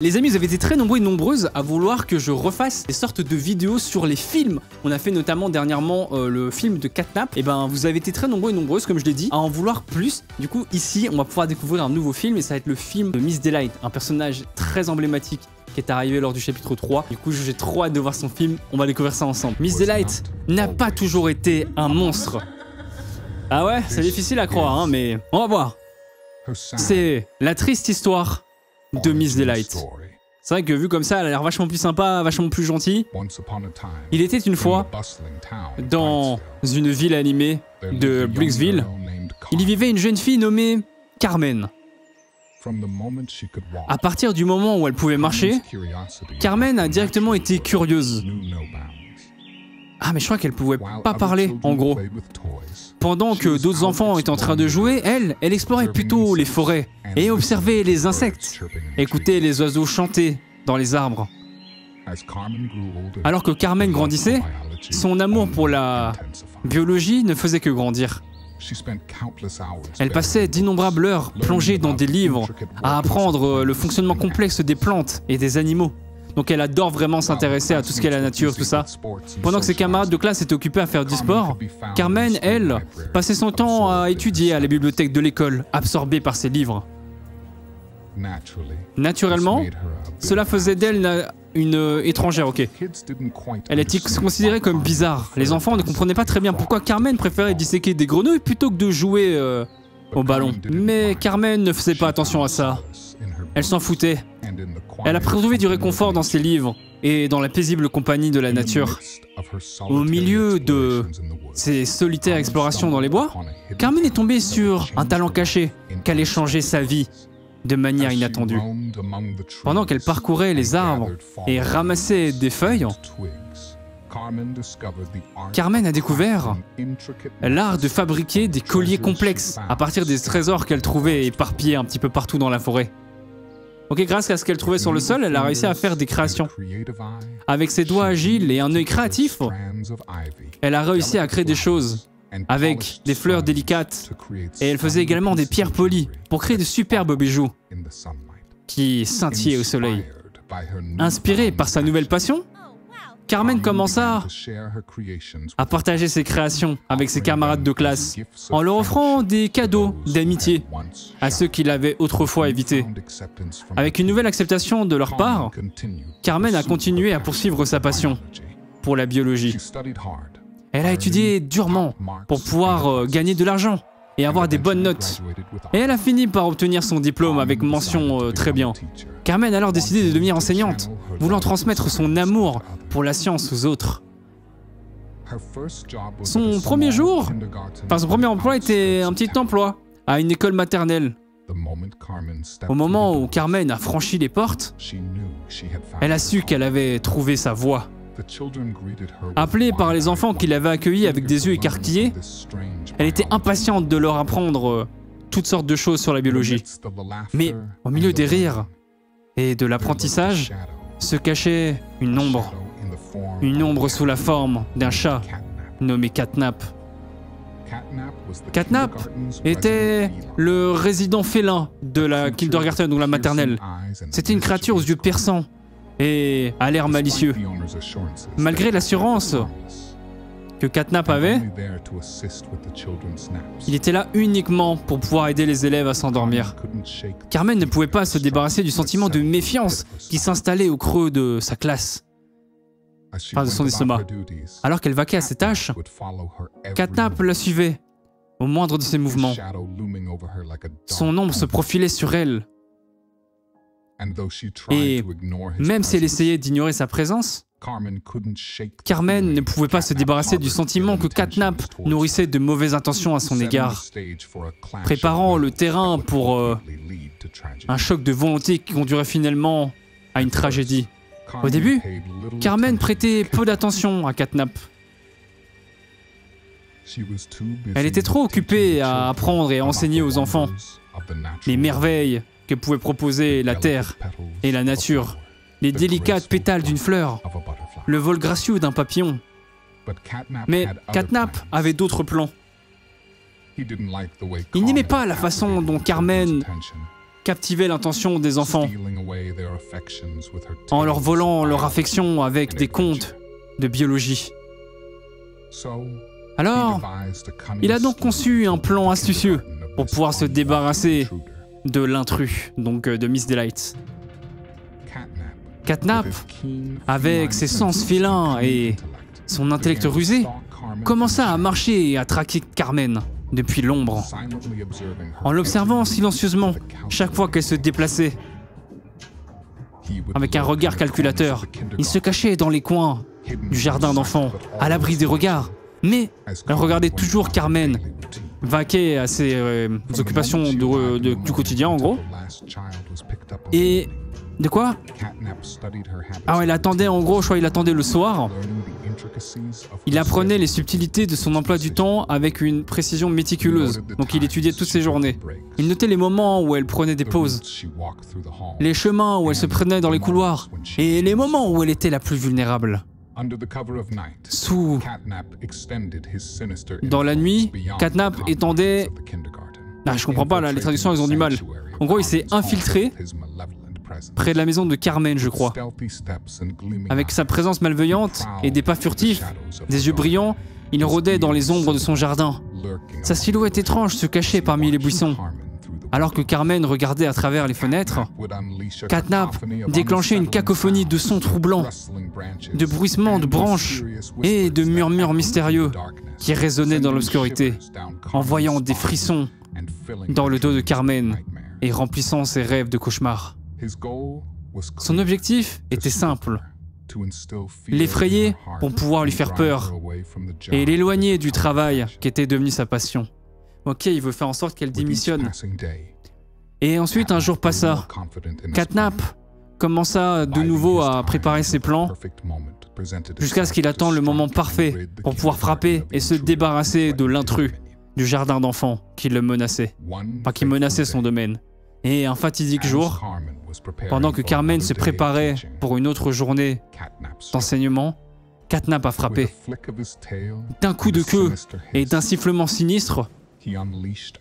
Les amis, vous avez été très nombreux et nombreuses à vouloir que je refasse des sortes de vidéos sur les films. On a fait notamment dernièrement le film de Catnap. Et ben, vous avez été très nombreux et nombreuses, comme je l'ai dit, à en vouloir plus. Du coup, ici, on va pouvoir découvrir un nouveau film et ça va être le film de Miss Delight, un personnage très emblématique qui est arrivé lors du chapitre 3. Du coup, j'ai trop hâte de voir son film. On va découvrir ça ensemble. Miss Delight n'a pas toujours été un monstre. Ah ouais, c'est difficile à croire, hein, mais on va voir. C'est la triste histoire de Miss Delight. C'est vrai que vu comme ça, elle a l'air vachement plus sympa, vachement plus gentille. Il était une fois, dans une ville animée de Brixville, il y vivait une jeune fille nommée Carmen. À partir du moment où elle pouvait marcher, Carmen a directement été curieuse. Ah mais je crois qu'elle pouvait pas parler, en gros. Pendant que d'autres enfants étaient en train de jouer, elle explorait plutôt les forêts et observait les insectes, écoutait les oiseaux chanter dans les arbres. Alors que Carmen grandissait, son amour pour la biologie ne faisait que grandir. Elle passait d'innombrables heures plongée dans des livres à apprendre le fonctionnement complexe des plantes et des animaux. Donc elle adore vraiment s'intéresser à tout ce qui est la nature, tout ça. Pendant que ses camarades de classe étaient occupés à faire du sport, Carmen, elle, passait son temps à étudier à la bibliothèque de l'école, absorbée par ses livres. Naturellement, cela faisait d'elle une étrangère, ok. Elle était considérée comme bizarre. Les enfants ne comprenaient pas très bien pourquoi Carmen préférait disséquer des grenouilles plutôt que de jouer au ballon. Mais Carmen ne faisait pas attention à ça. Elle s'en foutait. Elle a trouvé du réconfort dans ses livres et dans la paisible compagnie de la nature. Au milieu de ses solitaires explorations dans les bois, Carmen est tombée sur un talent caché qui allait changer sa vie de manière inattendue. Pendant qu'elle parcourait les arbres et ramassait des feuilles, Carmen a découvert l'art de fabriquer des colliers complexes à partir des trésors qu'elle trouvait éparpillés un petit peu partout dans la forêt. Ok, grâce à ce qu'elle trouvait sur le sol, elle a réussi à faire des créations. Avec ses doigts agiles et un œil créatif, elle a réussi à créer des choses avec des fleurs délicates. Et elle faisait également des pierres polies pour créer de superbes bijoux qui scintillaient au soleil. Inspirée par sa nouvelle passion, Carmen commença à partager ses créations avec ses camarades de classe en leur offrant des cadeaux d'amitié à ceux qui l'avaient autrefois évité. Avec une nouvelle acceptation de leur part, Carmen a continué à poursuivre sa passion pour la biologie. Elle a étudié durement pour pouvoir gagner de l'argent et avoir des bonnes notes. Et elle a fini par obtenir son diplôme avec mention très bien. Carmen a alors décidé de devenir enseignante, voulant transmettre son amour pour la science aux autres. Son premier emploi était un petit emploi à une école maternelle. Au moment où Carmen a franchi les portes, elle a su qu'elle avait trouvé sa voie. Appelée par les enfants qui l'avaient accueillie avec des yeux écarquillés, elle était impatiente de leur apprendre toutes sortes de choses sur la biologie. Mais au milieu des rires et de l'apprentissage se cachait une ombre sous la forme d'un chat nommé Catnap. Catnap était le résident félin de la kindergarten ou la maternelle. C'était une créature aux yeux perçants et à l'air malicieux. Malgré l'assurance que Catnap avait, il était là uniquement pour pouvoir aider les élèves à s'endormir. Carmen ne pouvait pas se débarrasser du sentiment de méfiance qui s'installait au creux de sa classe, enfin de son estomac. Alors qu'elle vaquait à ses tâches, Catnap la suivait au moindre de ses mouvements. Son ombre se profilait sur elle. Et même si elle essayait d'ignorer sa présence, Carmen ne pouvait pas se débarrasser du sentiment que Catnap nourrissait de mauvaises intentions à son égard, préparant le terrain pour un choc de volonté qui conduirait finalement à une tragédie. Au début, Carmen prêtait peu d'attention à Catnap. Elle était trop occupée à apprendre et à enseigner aux enfants les merveilles que pouvait proposer la terre et la nature, les délicates pétales d'une fleur, le vol gracieux d'un papillon. Mais Catnap avait d'autres plans. Il n'aimait pas la façon dont Carmen captiver l'intention des enfants en leur volant leur affection avec des contes de biologie. Alors, il a donc conçu un plan astucieux pour pouvoir se débarrasser de l'intrus, donc de Miss Delight. Catnap, avec ses sens félins et son intellect rusé, commença à marcher et à traquer Carmen depuis l'ombre, en l'observant silencieusement chaque fois qu'elle se déplaçait. Avec un regard calculateur, il se cachait dans les coins du jardin d'enfants, à l'abri des regards, mais elle regardait toujours Carmen, vaquer à ses occupations du quotidien en gros. Et de quoi? Ah ouais, il attendait en gros, je crois qu'il attendait le soir. Il apprenait les subtilités de son emploi du temps avec une précision méticuleuse, donc il étudiait toutes ses journées. Il notait les moments où elle prenait des pauses, les chemins où elle se prenait dans les couloirs, et les moments où elle était la plus vulnérable. Dans la nuit, Catnap étendait... Ah, je comprends pas, là, les traductions, elles ont du mal. En gros, il s'est infiltré près de la maison de Carmen, je crois. Avec sa présence malveillante et des pas furtifs, des yeux brillants, il rôdait dans les ombres de son jardin. Sa silhouette étrange se cachait parmi les buissons. Alors que Carmen regardait à travers les fenêtres, Catnap déclenchait une cacophonie de sons troublants, de bruissements de branches et de murmures mystérieux qui résonnaient dans l'obscurité, envoyant des frissons dans le dos de Carmen et remplissant ses rêves de cauchemar. Son objectif était simple, l'effrayer pour pouvoir lui faire peur et l'éloigner du travail qui était devenu sa passion. Ok, il veut faire en sorte qu'elle démissionne. Et ensuite, un jour passa. Catnap commença de nouveau à préparer ses plans jusqu'à ce qu'il attende le moment parfait pour pouvoir frapper et se débarrasser de l'intrus du jardin d'enfants qui le menaçait, enfin qui menaçait son domaine. Et un fatidique jour, pendant que Carmen se préparait pour une autre journée d'enseignement, Catnap a frappé. D'un coup de queue et d'un sifflement sinistre,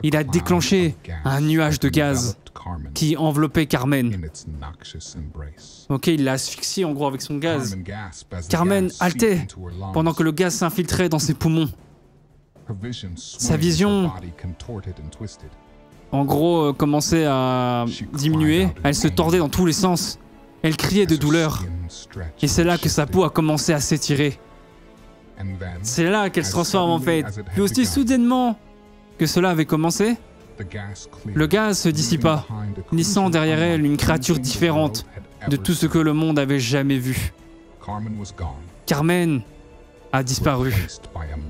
il a déclenché un nuage de gaz qui enveloppait Carmen. Ok, il l'a asphyxié en gros avec son gaz. Carmen haletait pendant que le gaz s'infiltrait dans ses poumons. Sa vision, en gros, commençait à diminuer. Elle se tordait dans tous les sens. Elle criait de douleur. Et c'est là que sa peau a commencé à s'étirer. C'est là qu'elle se transforme en fait. Puis aussi soudainement que cela avait commencé, le gaz se dissipa, laissant derrière elle une créature différente de tout ce que le monde avait jamais vu. Carmen a disparu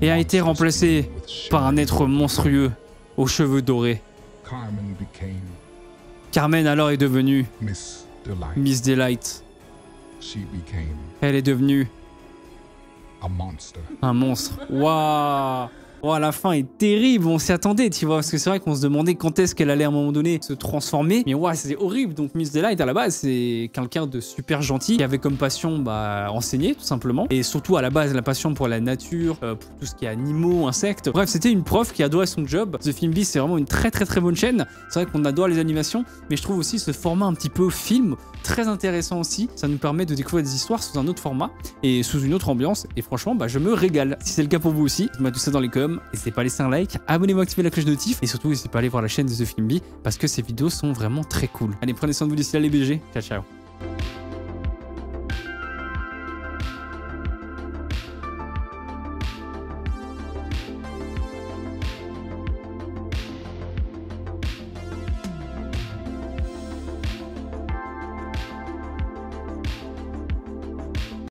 et a été remplacée par un être monstrueux aux cheveux dorés. Carmen alors est devenue Miss Delight. Elle est devenue un monstre. Waouh! Oh, la fin est terrible, on s'y attendait, tu vois, parce que c'est vrai qu'on se demandait quand est-ce qu'elle allait à un moment donné se transformer. Mais ouais, c'est horrible. Donc Miss Delight à la base, c'est quelqu'un de super gentil qui avait comme passion enseigner tout simplement. Et surtout à la base la passion pour la nature, pour tout ce qui est animaux, insectes. Bref, c'était une prof qui adorait son job. The Film Beast, c'est vraiment une très bonne chaîne. C'est vrai qu'on adore les animations, mais je trouve aussi ce format un petit peu film très intéressant aussi. Ça nous permet de découvrir des histoires sous un autre format et sous une autre ambiance. Et franchement, je me régale. Si c'est le cas pour vous aussi, dites-moi tout ça dans les commentaires. N'hésitez pas à laisser un like, abonnez-vous, activez la cloche de notif et surtout n'hésitez pas à aller voir la chaîne de The Film Bee parce que ces vidéos sont vraiment très cool. Allez, prenez soin de vous d'ici là les BG. Ciao ciao.